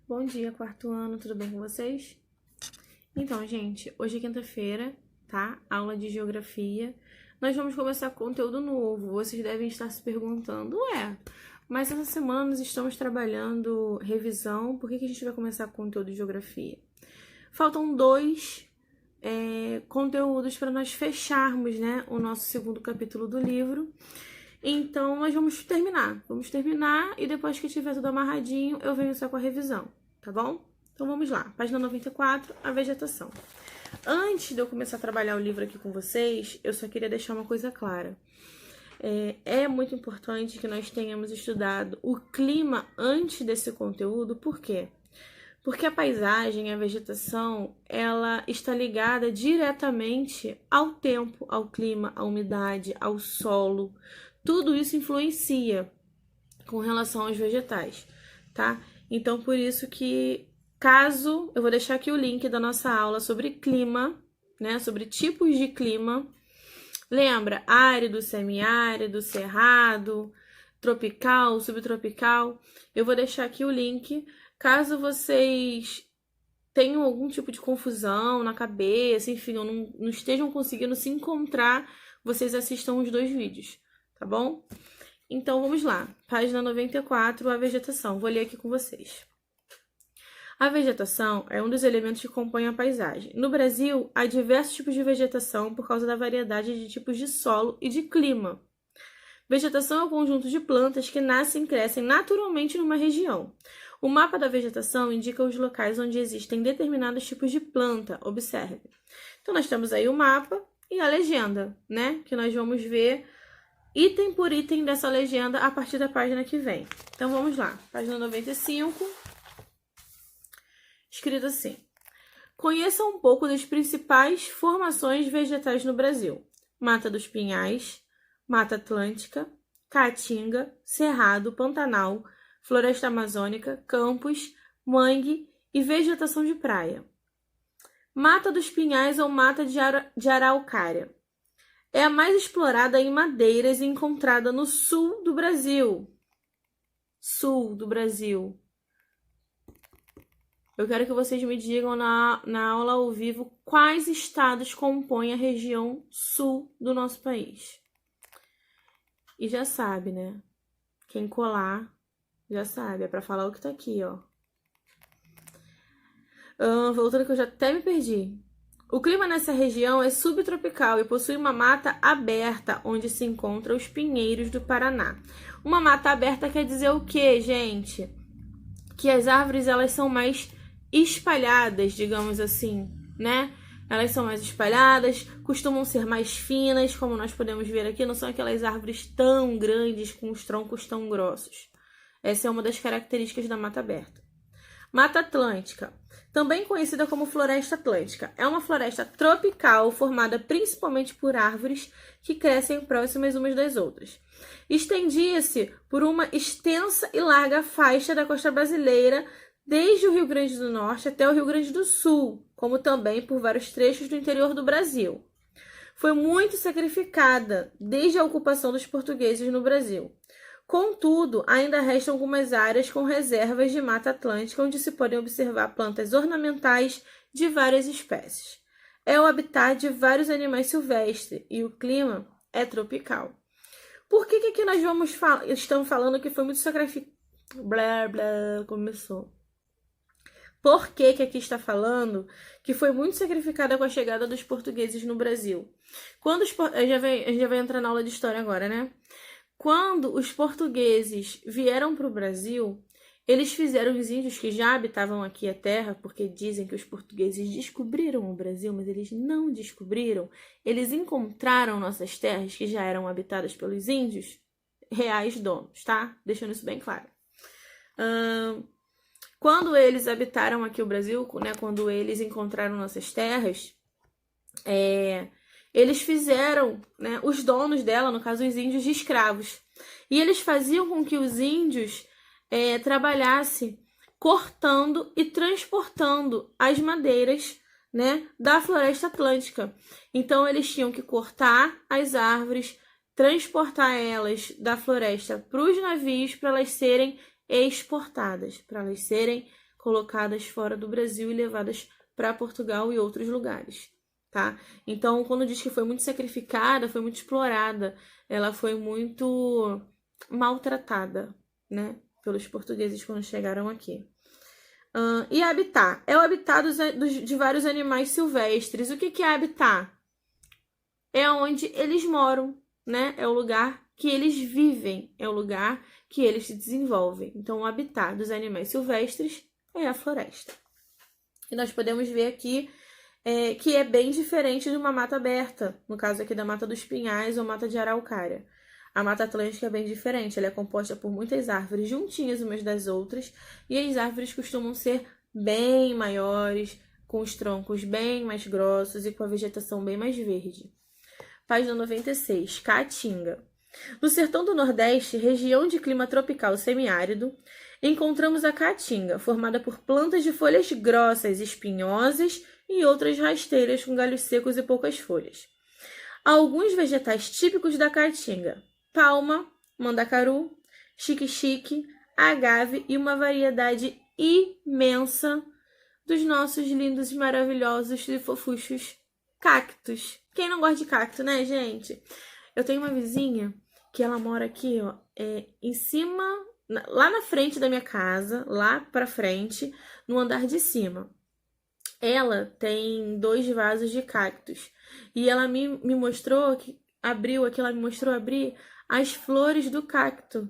Bom dia, quarto ano, tudo bem com vocês? Então, gente, hoje é quinta-feira, tá? Aula de geografia. Nós vamos começar conteúdo novo. Vocês devem estar se perguntando, mas essa semana nós estamos trabalhando revisão, por que a gente vai começar com conteúdo de geografia? Faltam dois conteúdos para nós fecharmos, né, o nosso segundo capítulo do livro. Então, nós vamos terminar. E depois que tiver tudo amarradinho, eu venho só com a revisão, tá bom? Então, vamos lá. Página 94, a vegetação. Antes de eu começar a trabalhar o livro aqui com vocês, eu só queria deixar uma coisa clara. É muito importante que nós tenhamos estudado o clima antes desse conteúdo. Por quê? Porque a paisagem, a vegetação, ela está ligada diretamente ao tempo, ao clima, à umidade, ao solo. Tudo isso influencia com relação aos vegetais, tá? Então, por isso que, eu vou deixar aqui o link da nossa aula sobre clima, né? Sobre tipos de clima. Lembra? Árido, semiárido, cerrado, tropical, subtropical. Eu vou deixar aqui o link. Caso vocês tenham algum tipo de confusão na cabeça, enfim, ou não estejam conseguindo se encontrar, vocês assistam os dois vídeos, tá bom? Então, vamos lá. Página 94, a vegetação. Vou ler aqui com vocês. A vegetação é um dos elementos que compõem a paisagem. No Brasil, há diversos tipos de vegetação por causa da variedade de tipos de solo e de clima. Vegetação é um conjunto de plantas que nascem e crescem naturalmente numa região. O mapa da vegetação indica os locais onde existem determinados tipos de planta. Observe. Então, nós temos aí o mapa e a legenda, né? Que nós vamos ver item por item dessa legenda a partir da página que vem. Então, vamos lá. Página 95. Escrito assim. Conheça um pouco das principais formações vegetais no Brasil. Mata dos Pinhais, Mata Atlântica, Caatinga, Cerrado, Pantanal, Floresta Amazônica, Campos, Mangue e vegetação de praia. Mata dos Pinhais ou Mata de Araucária. É a mais explorada em madeiras e encontrada no sul do Brasil. Sul do Brasil. Eu quero que vocês me digam na aula ao vivo quais estados compõem a região sul do nosso país. E já sabe, né? Quem colar já sabe, é para falar o que tá aqui, ó. Voltando que eu já até me perdi. O clima nessa região é subtropical e possui uma mata aberta, onde se encontram os pinheiros do Paraná. Uma mata aberta quer dizer o quê, gente? Que as árvores, elas são mais espalhadas, digamos assim, né? Elas são mais espalhadas, costumam ser mais finas, como nós podemos ver aqui, não são aquelas árvores tão grandes com os troncos tão grossos. Essa é uma das características da mata aberta. Mata Atlântica, também conhecida como Floresta Atlântica, é uma floresta tropical formada principalmente por árvores que crescem próximas umas das outras. Estendia-se por uma extensa e larga faixa da costa brasileira, desde o Rio Grande do Norte até o Rio Grande do Sul, como também por vários trechos do interior do Brasil. Foi muito sacrificada desde a ocupação dos portugueses no Brasil. Contudo, ainda restam algumas áreas com reservas de mata atlântica onde se podem observar plantas ornamentais de várias espécies. É o habitat de vários animais silvestres e o clima é tropical. Por que aqui nós estamos falando que foi muito sacrificado? Começou. Por que aqui está falando que foi muito sacrificada com a chegada dos portugueses no Brasil? A gente já vai entrar na aula de história agora, né? Quando os portugueses vieram para o Brasil, eles fizeram os índios que já habitavam aqui a terra, porque dizem que os portugueses descobriram o Brasil, mas eles não descobriram. Eles encontraram nossas terras que já eram habitadas pelos índios, reais donos, tá? Deixando isso bem claro. Quando eles habitaram aqui o Brasil, né, quando eles encontraram nossas terras, eles fizeram, né, os donos dela, no caso os índios, de escravos. E eles faziam com que os índios trabalhassem cortando e transportando as madeiras, né, da Floresta Atlântica. Então, eles tinham que cortar as árvores, transportar elas da floresta para os navios, para elas serem exportadas, para elas serem colocadas fora do Brasil e levadas para Portugal e outros lugares, tá? Então, quando diz que foi muito sacrificada, foi muito explorada, ela foi muito maltratada, né, pelos portugueses quando chegaram aqui. E habitat? É o habitat de vários animais silvestres. O que é habitat? É onde eles moram, né? É o lugar que eles vivem, é o lugar que eles se desenvolvem. Então, o habitat dos animais silvestres é a floresta. E nós podemos ver aqui que é bem diferente de uma mata aberta, no caso aqui da Mata dos Pinhais ou Mata de Araucária. A Mata Atlântica é bem diferente, ela é composta por muitas árvores juntinhas umas das outras, e as árvores costumam ser bem maiores, com os troncos bem mais grossos e com a vegetação bem mais verde. Página 96, Caatinga. No sertão do Nordeste, região de clima tropical semiárido, encontramos a caatinga, formada por plantas de folhas grossas, espinhosas e outras rasteiras com galhos secos e poucas folhas. Alguns vegetais típicos da caatinga: palma, mandacaru, xique-xique, agave e uma variedade imensa dos nossos lindos, maravilhosos e fofuchos cactos. Quem não gosta de cacto, né, gente? Eu tenho uma vizinha que ela mora aqui, ó, em cima, lá na frente da minha casa, lá pra frente, no andar de cima. Ela tem 2 vasos de cactos. E ela me mostrou abrir as flores do cacto.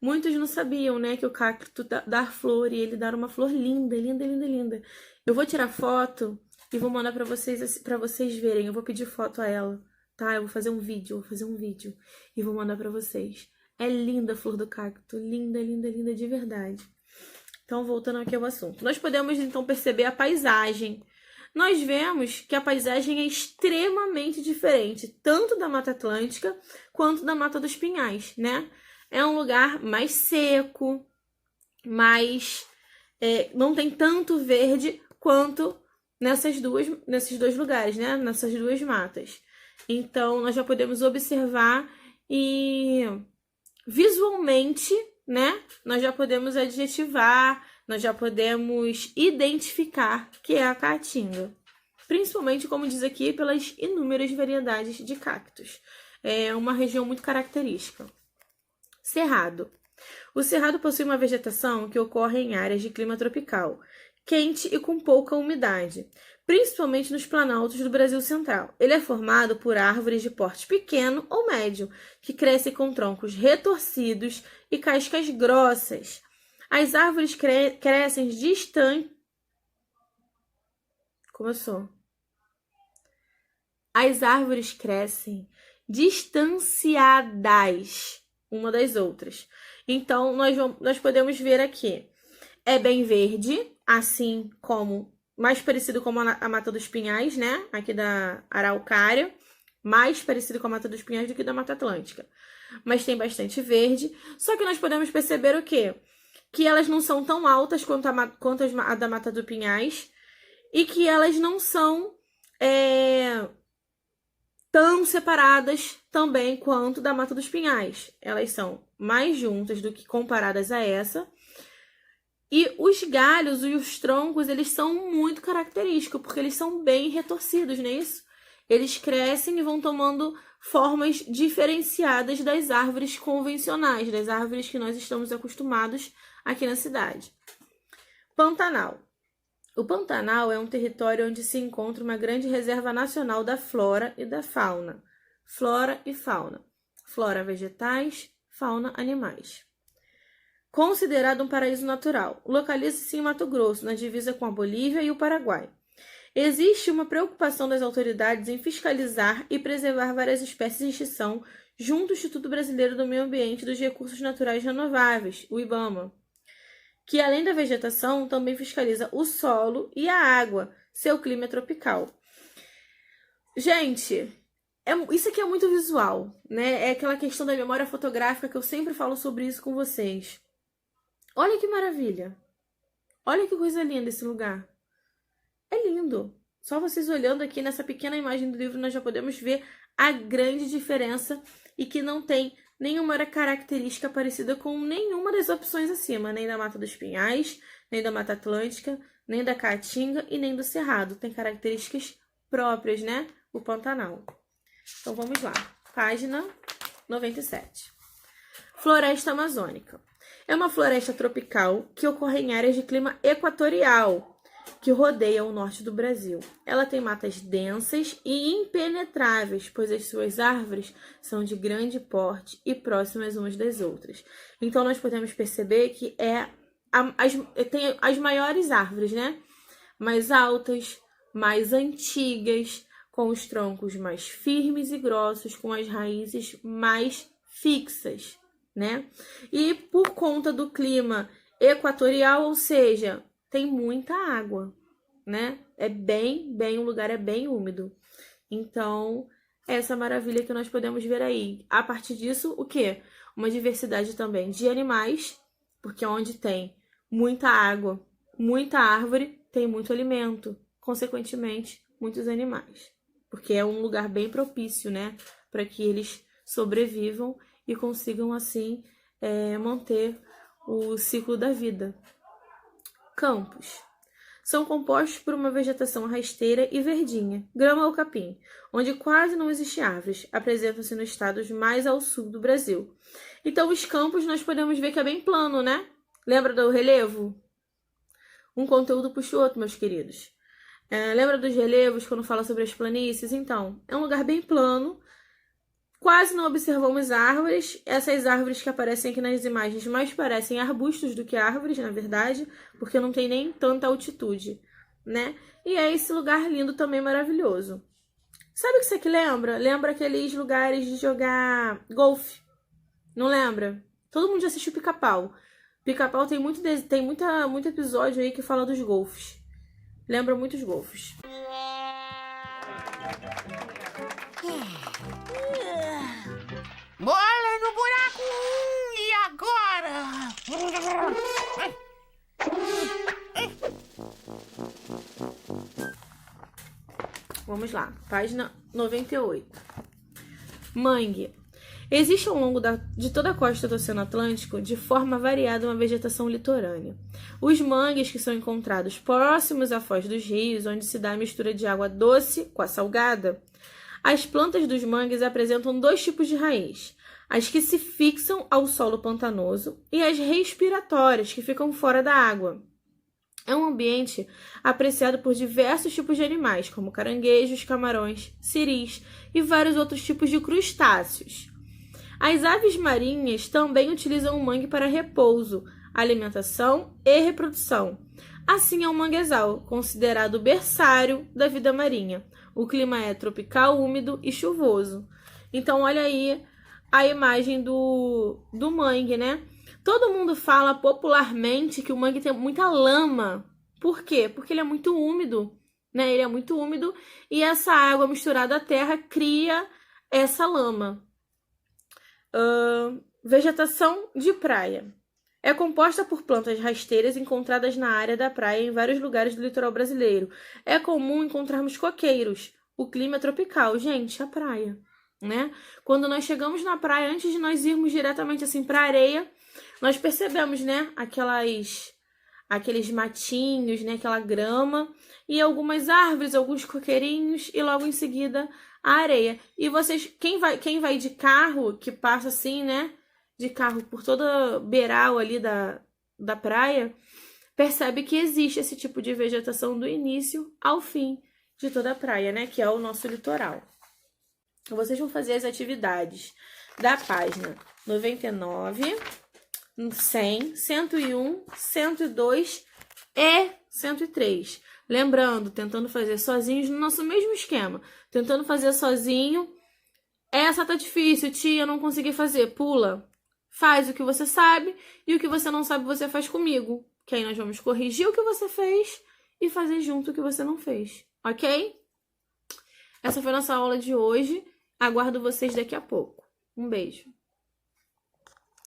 Muitos não sabiam, né, que o cacto dá flor e ele dá uma flor linda, linda, linda, linda. Eu vou tirar foto e vou mandar para vocês verem. Eu vou pedir foto a ela, tá? Eu vou fazer um vídeo e vou mandar para vocês. É linda a flor do cacto, linda, linda, linda de verdade. Então, voltando aqui ao assunto. Nós podemos, então, perceber a paisagem. Nós vemos que a paisagem é extremamente diferente, tanto da Mata Atlântica quanto da Mata dos Pinhais, né? É um lugar mais seco, não tem tanto verde quanto nesses dois lugares, né? Nessas duas matas. Então, nós já podemos observar e visualmente, né? Nós já podemos adjetivar, nós já podemos identificar que é a caatinga. Principalmente, como diz aqui, pelas inúmeras variedades de cactos. É uma região muito característica. Cerrado. O cerrado possui uma vegetação que ocorre em áreas de clima tropical, quente e com pouca umidade, principalmente nos planaltos do Brasil Central. Ele é formado por árvores de porte pequeno ou médio, que crescem com troncos retorcidos e cascas grossas. As árvores crescem distantes. Começou. As árvores crescem distanciadas uma das outras. Então, nós podemos ver aqui. É bem verde, assim como, mais parecido com a Mata dos Pinhais, né? Aqui da Araucária. Mais parecido com a Mata dos Pinhais do que da Mata Atlântica. Mas tem bastante verde. Só que nós podemos perceber o quê? Que elas não são tão altas quanto a da Mata dos Pinhais. E que elas não são tão separadas também quanto da Mata dos Pinhais. Elas são mais juntas do que comparadas a essa. E os galhos e os troncos, eles são muito característicos, porque eles são bem retorcidos, não é isso? Eles crescem e vão tomando formas diferenciadas das árvores convencionais, das árvores que nós estamos acostumados aqui na cidade. Pantanal. O Pantanal é um território onde se encontra uma grande reserva nacional da flora e da fauna. Flora e fauna. Flora vegetais, fauna animais. Considerado um paraíso natural, localiza-se em Mato Grosso, na divisa com a Bolívia e o Paraguai. Existe uma preocupação das autoridades em fiscalizar e preservar várias espécies em extinção junto ao Instituto Brasileiro do Meio Ambiente e dos Recursos Naturais Renováveis, o IBAMA, que além da vegetação também fiscaliza o solo e a água, seu clima é tropical. Gente, isso aqui é muito visual, né? É aquela questão da memória fotográfica que eu sempre falo sobre isso com vocês. Olha que maravilha! Olha que coisa linda esse lugar! É lindo! Só vocês olhando aqui nessa pequena imagem do livro, nós já podemos ver a grande diferença e que não tem nenhuma característica parecida com nenhuma das opções acima, nem da Mata dos Pinhais, nem da Mata Atlântica, nem da Caatinga e nem do Cerrado. Tem características próprias, né? O Pantanal. Então, vamos lá. Página 97. Floresta amazônica. É uma floresta tropical que ocorre em áreas de clima equatorial, que rodeiam o norte do Brasil. Ela tem matas densas e impenetráveis, pois as suas árvores são de grande porte e próximas umas das outras. Então, nós podemos perceber que tem as maiores árvores, né? Mais altas, mais antigas, com os troncos mais firmes e grossos, com as raízes mais fixas, né? E por conta do clima equatorial, ou seja, tem muita água, né? O lugar é bem úmido. Então, essa maravilha que nós podemos ver aí. A partir disso, o quê? Uma diversidade também de animais, porque onde tem muita água, muita árvore, tem muito alimento. Consequentemente, muitos animais. Porque é um lugar bem propício, né? Para que eles sobrevivam e consigam, assim, manter o ciclo da vida. Campos. São compostos por uma vegetação rasteira e verdinha, grama ou capim, onde quase não existe árvores. Apresentam-se nos estados mais ao sul do Brasil. Então, os campos nós podemos ver que é bem plano, né? Lembra do relevo? Um conteúdo puxa o outro, meus queridos. Lembra dos relevos quando fala sobre as planícies? Então, é um lugar bem plano. Quase não observamos árvores. Essas árvores que aparecem aqui nas imagens mais parecem arbustos do que árvores, na verdade, porque não tem nem tanta altitude, né? E é esse lugar lindo também, maravilhoso. Sabe o que isso aqui lembra? Lembra aqueles lugares de jogar golfe. Não lembra? Todo mundo já assistiu Pica-Pau. Pica-Pau tem muito episódio aí que fala dos golfes. Lembra muito os golfes. Bola no buraco! E agora? Vamos lá, página 98. Mangue. Existe ao longo de toda a costa do Oceano Atlântico, de forma variada, uma vegetação litorânea. Os mangues, que são encontrados próximos à foz dos rios, onde se dá a mistura de água doce com a salgada. As plantas dos mangues apresentam dois tipos de raiz: as que se fixam ao solo pantanoso e as respiratórias, que ficam fora da água. É um ambiente apreciado por diversos tipos de animais, como caranguejos, camarões, siris e vários outros tipos de crustáceos. As aves marinhas também utilizam o mangue para repouso, alimentação e reprodução. Assim é o manguezal, considerado o berçário da vida marinha. O clima é tropical, úmido e chuvoso. Então, olha aí a imagem do mangue, né? Todo mundo fala popularmente que o mangue tem muita lama. Por quê? Porque ele é muito úmido, né? Ele é muito úmido e essa água misturada à terra cria essa lama. Vegetação de praia. É composta por plantas rasteiras encontradas na área da praia em vários lugares do litoral brasileiro. É comum encontrarmos coqueiros. O clima é tropical, gente, a praia, né? Quando nós chegamos na praia, antes de nós irmos diretamente assim para a areia, nós percebemos, né, aqueles matinhos, né, aquela grama e algumas árvores, alguns coqueirinhos e logo em seguida a areia. E vocês, quem vai de carro, que passa assim, né, de carro por toda beiral ali da praia, percebe que existe esse tipo de vegetação do início ao fim de toda a praia, né, que é o nosso litoral. Vocês vão fazer as atividades da página 99, 100, 101, 102 e 103. Lembrando, tentando fazer sozinhos no nosso mesmo esquema. Tentando fazer sozinho. Essa tá difícil, tia, não consegui fazer. Pula. Faz o que você sabe e o que você não sabe você faz comigo. Que aí nós vamos corrigir o que você fez e fazer junto o que você não fez. Ok? Essa foi a nossa aula de hoje. Aguardo vocês daqui a pouco. Um beijo.